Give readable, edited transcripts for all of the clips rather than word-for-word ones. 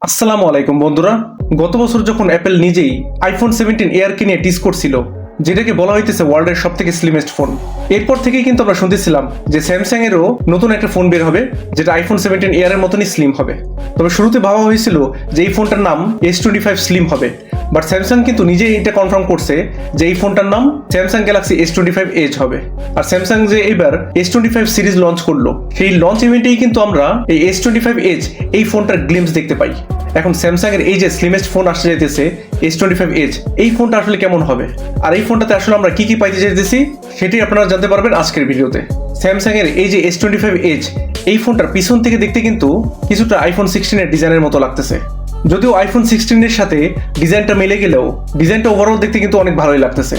আসসালামু আলাইকুম বন্ধুরা। গত বছর যখন অ্যাপেল নিজেই আইফোন 17 এয়ারকে নিয়ে টিজ করছিল, যেটাকে বলা হইতেছে ওয়ার্ল্ডের সব থেকে স্লিমেস্ট ফোন, এরপর থেকেই কিন্তু আমরা শুনতেছিলাম যে স্যামসাং এরও নতুন একটা ফোন বের হবে যেটা আইফোন 17 এয়ারের মতনই স্লিম হবে। তবে শুরুতে ভাবা হয়েছিল যে এই ফোনটার নাম S25 স্লিম হবে, বাট স্যামসাং কিন্তু নিজেই এটা কনফার্ম করছে যে এই ফোনটার নাম স্যামসাং গ্যালাক্সি S25 এজ হবে। আর স্যামসাং যে এবার S25 সিরিজ লঞ্চ করলো, সেই লঞ্চ ইভেন্টেই কিন্তু আমরা এই S25 এজ এই ফোনটার গ্লিমস দেখতে পাই। এখন স্যামসাং এর এই যে স্লিমেস্ট ফোন আসতে যাইতেছে S25 এজ, এই ফোনটা আসলে কেমন হবে আর এই ফোনটাতে আসলে আমরা কি কি পাইতে যাইতেছি সেটাই আপনারা জানতে পারবেন আজকের ভিডিওতে। স্যামসাং এর এই যে S25 এজ, এই ফোনটার পিছন থেকে দেখতে কিন্তু কিছুটা আইফোন 16 এর ডিজাইনের মতো লাগতেছে। যদিও আইফোন 16 এর সাথে ডিজাইনটা মিলে গেলেও ডিজাইনটা ওভারঅল দেখতে কিন্তু অনেক ভালোই লাগতেছে,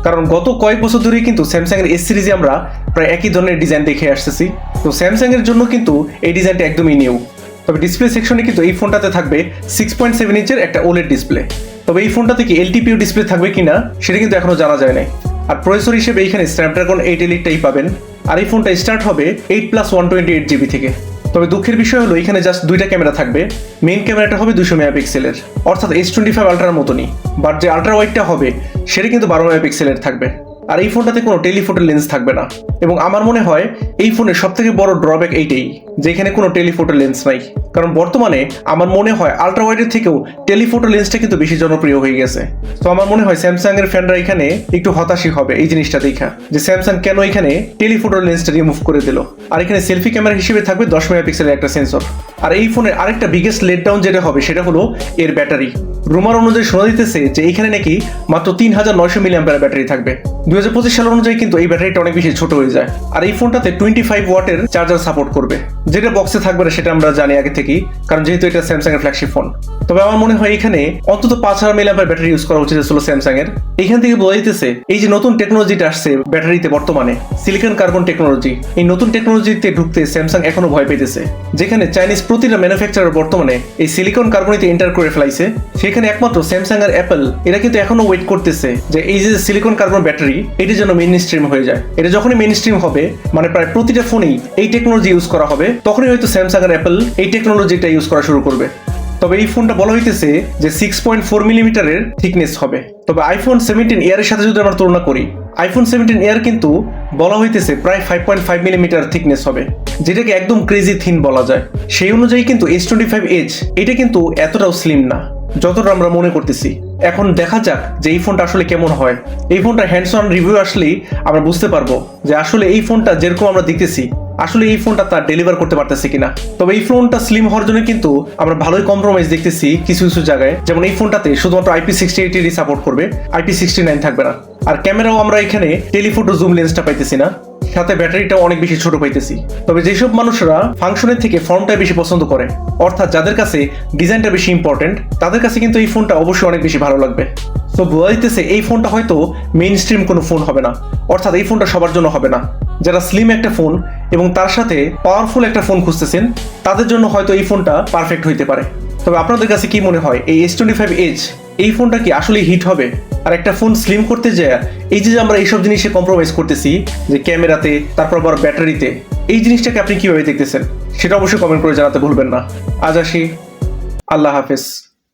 কারণ গত কয়েক বছর ধরেই কিন্তু স্যামসাং এর এস সিরিজে আমরা প্রায় একই ধরনের ডিজাইন দেখে আসতেছি। তো স্যামসাং এর জন্য কিন্তু এই ডিজাইনটা একদমই নিউ। তবে ডিসপ্লে সেকশনে কিন্তু এই ফোনটাতে থাকবে 6.7 ইঞ্চের একটা ওলেড ডিসপ্লে। তবে এই ফোনটাতে কি এলটিপিও ডিসপ্লে থাকবে কিনা সেটা কিন্তু এখনো জানা যায় নাই। আর প্রসেসর হিসেবে এইখানে স্ন্যাপড্রাগন 8 এলিটটাই পাবেন। আর এই ফোনটা স্টার্ট হবে 8+128GB থেকে। তবে দুঃখের বিষয় হলো এখানে জাস্ট দুইটা ক্যামেরা থাকবে। মেইন ক্যামেরাটা হবে 200 মেগাপিক্সেলের, অর্থাৎ S25 আলট্রার মতনই, বাট যে আলট্রা ওয়াইডটা হবে সেটা কিন্তু 12 মেগাপিক্সেলের থাকবে। আর এই ফোনটাতে কোনো টেলিফোটো লেন্স থাকবে না, এবং আমার মনে হয় এই ফোনের সব থেকে বড় ড্রব্যাক এইটাই যে এখানে কোনো টেলিফোটো লেন্স নাই। কারণ বর্তমানে আমার মনে হয় আলট্রা ওয়াইডের থেকেও টেলিফোটো লেন্সটা কিন্তু বেশি জনপ্রিয় হয়ে গেছে। তো আমার মনে হয় স্যামসাং এর ফ্যানরা এখানে একটু হতাশই হবে এই জিনিসটা দেখা, যে স্যামসাং কেন এখানে টেলিফোটো লেন্সটা রিমুভ করে দিল। আর এখানে সেলফি ক্যামেরা হিসেবে থাকবে 10 মেগাপিক্সেলের একটা সেন্সর। আর এই ফোনের আরেকটা বিগেস্ট লেট ডাউন যেটা হবে সেটা হলো এর ব্যাটারি। রুমার অনুযায়ী শোনা দিতেছে যে এখানে নাকি মাত্র 3900 মিলিঅ্যাম্পিয়ার ব্যাটারি থাকবে। 2025 সাল অনুযায়ী কিন্তু এই ব্যাটারিটা অনেক বেশি ছোট হয়ে যায়। আর এই ফোনটাতে 25 ওয়াটের চার্জার সাপোর্ট করবে, যেটা বক্সে থাকবে না সেটা আমরা জানি আগে থেকেই, কারণ যেহেতু এটা স্যামসাং এর ফ্ল্যাগশিপ ফোন। তবে আমার মনে হয় এখানে অন্তত 5000 মিলিঅ্যাম্পিয়ার ব্যাটারি ইউজ করা উচিত ছিল স্যামসাং এর। এখান থেকে বোঝা যাইতেছে এই যে নতুন টেকনোলজিটা আসছে ব্যাটারিতে বর্তমানে, সিলিকন কার্বন টেকনোলজি, এই নতুন টেকনোলজিতে ঢুকতে স্যামসাং এখনো ভয় পেতেছে। যেখানে চাইনিজ প্রতিটা ম্যানুফ্যাকচারার বর্তমানে এই সিলিকন কার্বনিতে এন্টার করে ফেলাইছে, সেখানে একমাত্র স্যামসাং আর অ্যাপল এরা কিন্তু এখনো ওয়েট করতেছে যে এই যে সিলিকন কার্বন ব্যাটারি এটি যেন মেইন স্ট্রিম হয়ে যায়। এটা যখনই মেইন স্ট্রিম হবে, মানে প্রায় প্রতিটা ফোনেই এই টেকনোলজি ইউজ করা হবে, তখনই হয়তো স্যামসাং আর অ্যাপল এই টেকনোলজিটা ইউজ করা শুরু করবে। তবে এই ফোনটা বলা হইতেছে যে 6.4 মিলিমিটারের থিকনেস হবে। তবে আইফোন 17 এয়ারের সাথে যদি আমরা তুলনা করি, আইফোন 17 এয়ার কিন্তু বলা হইতেছে প্রায় 5.5 মিলিমিটার থিকনেস হবে, যেটাকে একদম ক্রেজি থিন বলা যায়। সেই অনুযায়ী কিন্তু S25 এজ এটা কিন্তু এতটাও স্লিম না যতটা আমরা মনে করতেছি। এখন দেখা যাক যে এই ফোনটা আসলে কেমন হয়। এই ফোনটা হ্যান্ডস অন রিভিউ আসলেই আমরা বুঝতে পারবো যে আসলে এই ফোনটা যেরকম আমরা দেখতেছি আসলে এই ফোনটা তার ডেলিভার করতে পারতেছে কিনা। তবে এই ফোনটা স্লিম হওয়ার জন্য কিন্তু আমরা ভালোই কম্প্রোমাইজ দেখতেছি কিছু কিছু জায়গায়, যেমন এই ফোনটাতে শুধুমাত্র IP68 এরই সাপোর্ট করবে, IP69 থাকবে না। আর ক্যামেরাও আমরা এখানে টেলিফোটো জুম লেন্সটা পাইতেছি না, সাথে ব্যাটারিটাও অনেক বেশি ছোট পাইতেছি। তবে যেসব মানুষরা ফাংশনের থেকে ফর্মটা বেশি পছন্দ করে, অর্থাৎ যাদের কাছে ডিজাইনটা বেশি ইম্পর্টেন্ট, তাদের কাছে কিন্তু এই ফোনটা অবশ্যই অনেক বেশি ভালো লাগবে। তো বোঝা যাইতেছে এই ফোনটা হয়তো মেইন স্ট্রিম কোনো ফোন হবে না, অর্থাৎ এই ফোনটা সবার জন্য হবে না। যারা স্লিম একটা ফোন এবং তার সাথে পাওয়ারফুল একটা ফোন খুঁজতেছেন, তাদের জন্য হয়তো এই ফোনটা পারফেক্ট হইতে পারে। তবে আপনাদের কাছে কি মনে হয় এই S25 এজ এই ফোনটা কি আসলে হিট হবে? আর একটা ফোন স্লিম করতে যায় এই যে আমরা এইসব জিনিসে কম্প্রোমাইজ করতেছি, যে ক্যামেরাতে, তারপর আবার ব্যাটারিতে, এই জিনিসটাকে আপনি কিভাবে দেখতেছেন সেটা অবশ্যই কমেন্ট করে জানাতে ভুলবেন না। আজ আসি, আল্লাহ হাফেজ।